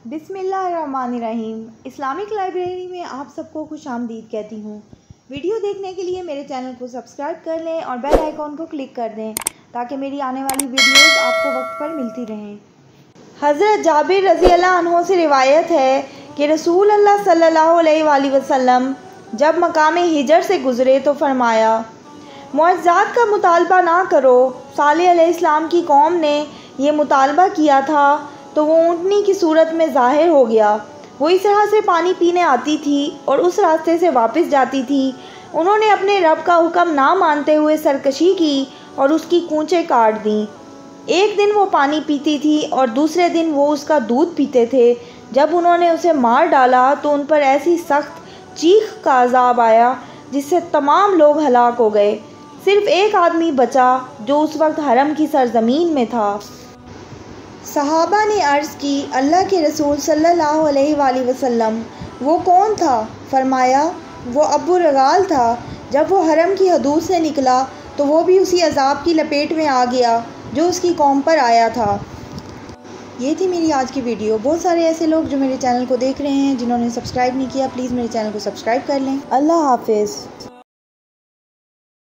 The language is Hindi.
बिस्मिल्लाहिर्रहमानिर्रहीम। इस्लामिक लाइब्रेरी में आप सबको खुशामदीद कहती हूँ। वीडियो देखने के लिए मेरे चैनल को सब्सक्राइब कर लें और बेल आइकॉन को क्लिक कर दें ताकि मेरी आने वाली वीडियोस आपको वक्त पर मिलती रहें। हज़रत जाबिर रज़ी अल्लाह अन्हो से रिवायत है कि रसूल अल्लाह सल्लल्लाहु अलैहि वसल्लम जब मकाम हिजर से गुज़रे तो फरमाया, मुअज़्ज़ात का मुतालबा ना करो। सालेह अलैहिस्सलाम की कौम ने ये मुतालबा किया था तो वो ऊँटनी की सूरत में ज़ाहिर हो गया। वो इस तरह से पानी पीने आती थी और उस रास्ते से वापस जाती थी। उन्होंने अपने रब का हुक्म ना मानते हुए सरकशी की और उसकी कूंचें काट दी। एक दिन वो पानी पीती थी और दूसरे दिन वो उसका दूध पीते थे। जब उन्होंने उसे मार डाला तो उन पर ऐसी सख्त चीख का अजाब आया जिससे तमाम लोग हलाक हो गए। सिर्फ एक आदमी बचा जो उस वक्त हरम की सरजमीन में था। सहाबा ने अर्ज़ की, अल्लाह के रसूल सल्लल्लाहु अलैहि वसल्लम वो कौन था? फरमाया, वो अबू रगाल था। जब वो हरम की हदूद से निकला तो वो भी उसी अजाब की लपेट में आ गया जो उसकी कौम पर आया था। ये थी मेरी आज की वीडियो। बहुत सारे ऐसे लोग जो मेरे चैनल को देख रहे हैं जिन्होंने सब्सक्राइब नहीं किया, प्लीज़ मेरे चैनल को सब्सक्राइब कर लें। अल्लाह हाफिज़।